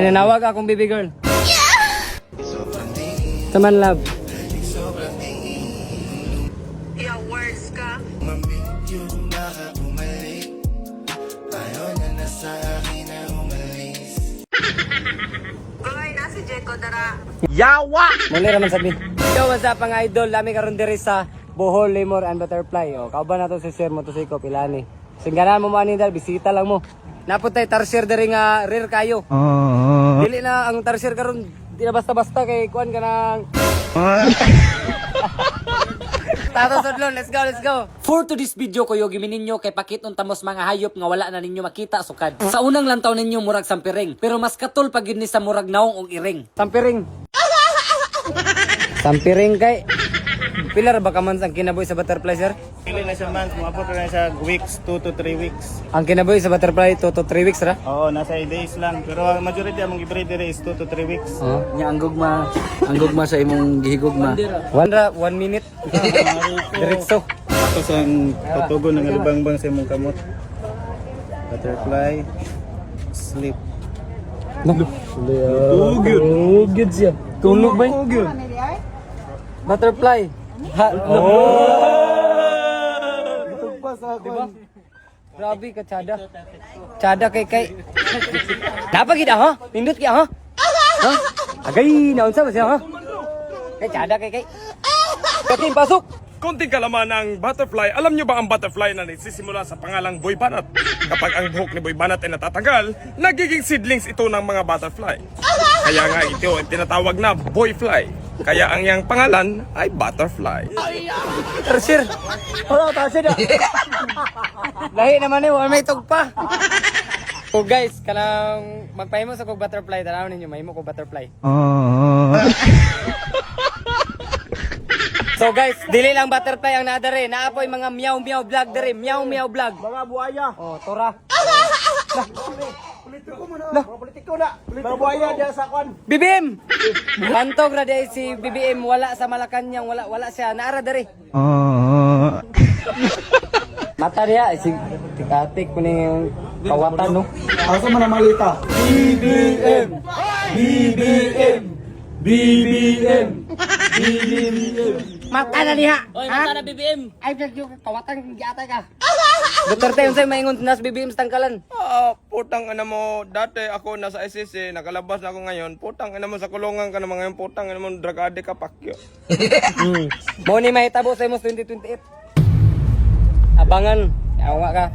Nanawag akong baby girl. Taman love. Yeah, words ka. Goy, nasi Jeko dara. Yawa! Muli raman sabi. Yo, what's up mga idol? Lami karon diri sa Bohol, Lemur and Butterfly. O, kauban nato si Sir Motosikop Ilani. Singganan mo man dal, bisita lang mo. Napot tay tarsier diri nga rare kayo. Dili na ang tarsier karon, di na basta-basta kay kuan ka nang Tato Sodlon, let's go. For to this video ko gimi ninyo kay pakiton tamos mga hayop nga wala na ninyo makita sukad. Sa unang lantaw ninyo murag sampiring, pero mas katul pag ni sa murag naong og iring. Sampiring. Sampiring kay pilar ba ka man ang kinabuhi sa butterfly, sir? Pili na siya months, mga po na siya weeks, 2 to 3 weeks. Ang kinabuhi sa butterfly 2 to 3 weeks ra? Oo, nasa days lang. Pero ang majority among i-breeder is 2 to 3 weeks. Oh. Nya ang gugma sa imong gihigugma. 1 minute. Diretso. Tapos ang tutugon ng alibangbang sa imong kamot. Butterfly, sleep. Good siya. Tulog ba? Butterfly. Ha, diba? Grabe ka, Chada. Chada kay. Napagid ha? Pindot kaya ha? Ha? Agay, naunsa ba siya ha? Kay Chada kay. Kating pasok. Konting kalaman ng butterfly. Alam nyo ba ang butterfly na nagsisimula sa pangalang Boy Banat? Kapag ang buhok ni Boy Banat ay natatanggal, nagiging seedlings ito ng mga butterfly. Kaya nga ito ay tinatawag na Boyfly. Kaya ang iyang pangalan ay butterfly. Tarsier. Wala, tarsier na. Lahi naman eh, wala may tugpa. So guys, kanang magpahimo sa kong butterfly, tanaw ninyo, mahimo kong butterfly. So guys, dili lang butterfly ang nadare, naapoy mga meow vlog dere, meow vlog. Mga buhaya. Oh, tora. Politiko na. Mga buhaya diyan sa kwan. BBM! Bantog na day si BBM, wala sa Malacanang, wala siya, naara dere. Mata niya, si tikatik ko yung kawatan, no? Asa man ang malita? BBM. Mata na niya! Oy, mata na BBM. Ay, yung kawatan, giyatay ka. Duterte yung sa'yo, maingon nas BBM sa tangkalan. Putang ina mo, dati ako nasa SSC, nakalabas na ako ngayon. Putang ina mo sa kulungan ka naman ngayon. Putang ina mo, drug addict ka, pakyo. Mo ni mahitabo sa imong 2028. Abangan, awa ka.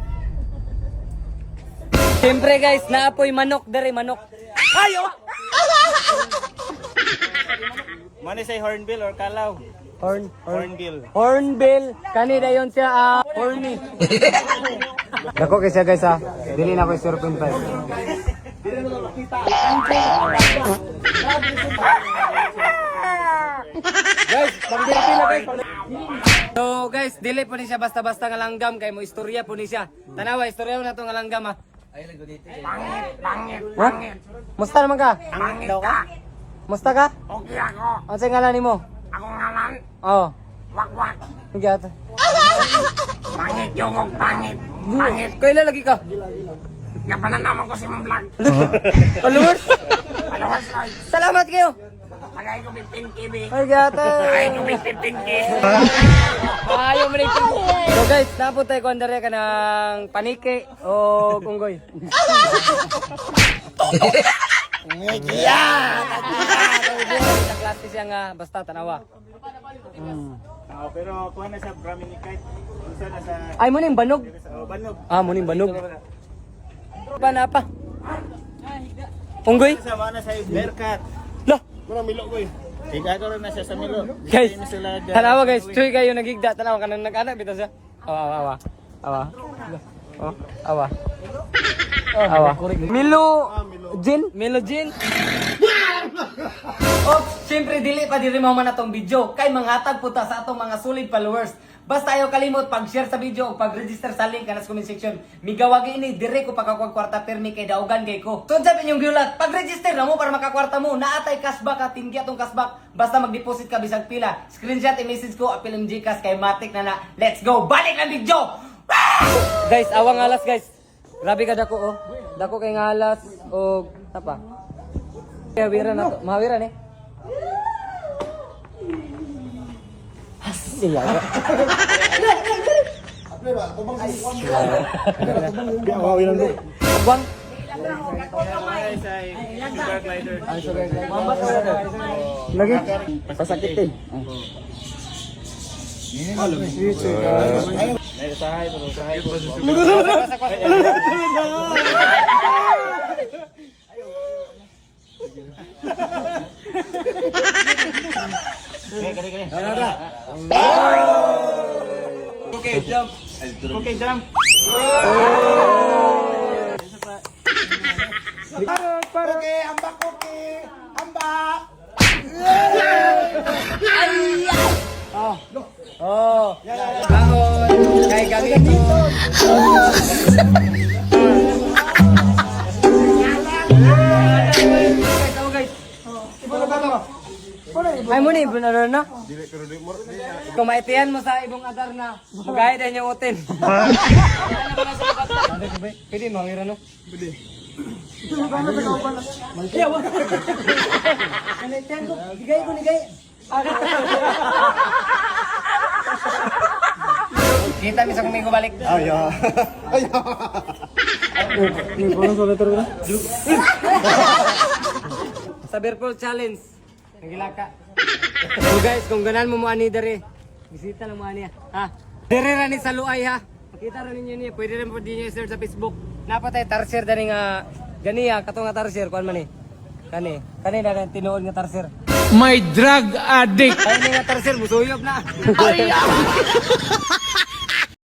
Siyempre guys, naapoy manok dere, manok. Ayo! Mani say hornbill or kalaw? Hornbill. Hornbill. Kani dayon siya, horny. Dako kay siya guys ha. Dili na ko 0.5. Guys, pang-delphi na guys. So guys, dili po ni siya basta-basta nga langgam kay mo istorya po ni siya. Tanawa, istorya mo na to nga langgam ha. Pangit. Musta naman ka? Pangit ka. Musta ka? Okay ako. Ano sa ngalan nimo? Ako ngalan. Oo. Wakwak. Sige ata. Pangit yung pangit. Pangit. Kailan lagi ka? Kapanan naman ko si mong vlog. Followers? Followers like. Salamat kayo. Tagay ko 15 KB. Ay gata. Tagay ko 15 KB. Ayaw mo rin. So guys, napot tayo kung ka ng panike o kunggoy. Sa klase siya nga, basta tanawa. Pero kuha na sa Brahminicite. Isa na sa Ay mo ning banog. banog. Ah, mo ning banog. Pa na pa. Unggoy? Sa mana sa bearcat. Lah, Muna milo ko eh. Higa ko rin na siya sa milo. guys. Hindi na sila Tanawa guys, tuy kayo nagigda, tanawa kanang nag-anak bitaw siya. Awa. Oh, awa. Milo Jin? Milo Jin? Oh, siyempre dili pa diri mo man atong video kay manghatag puta sa atong mga solid followers. Basta ayaw kalimot pag-share sa video o pag-register sa link kana sa comment section. Migawag ini dire ko pagkakuha kwarta permi kay daugan kay ko. Tunsa inyong giulat, pag-register na mo para makakwarta mo. Naatay cashback ka, tinggi atong cashback. Basta mag-deposit ka bisag pila. Screenshot i-message ko apil ng GCash kay matik na. Let's go. Balik ang video. Guys, awang alas guys. Grabe ka dako oh. Dako kay ngalas o tapa. Mahawiran na to. Mahawiran eh. Siya. Bang. Lagi. Pasakitin. Okay, jump. Okay, jump. Okay, ambak okay. Ambak. Oh. Bangon. Kay gabi dito. Ay mo ni benar na. Kumaitian mo sa ibong adar na. Magayad ay niyong utin. Pwede mawira no? Pwede. Ligay ko, ligay. Kita bisa kumigo balik. Ayo. Ayo. Sa Bearpool Challenge. Nagilaka. So guys, kung ganan mo ani dere, bisita lang mo ani ha. Dere ra ni sa Luay ha. Makita ra ninyo niya, pwede rin po din niyo i-search sa Facebook. Napatay tarsier dani nga ganiya katong nga tarsier kuan man ni. Kani na tinuod nga tarsier. My drug addict. Kani nga tarsier musuyop na.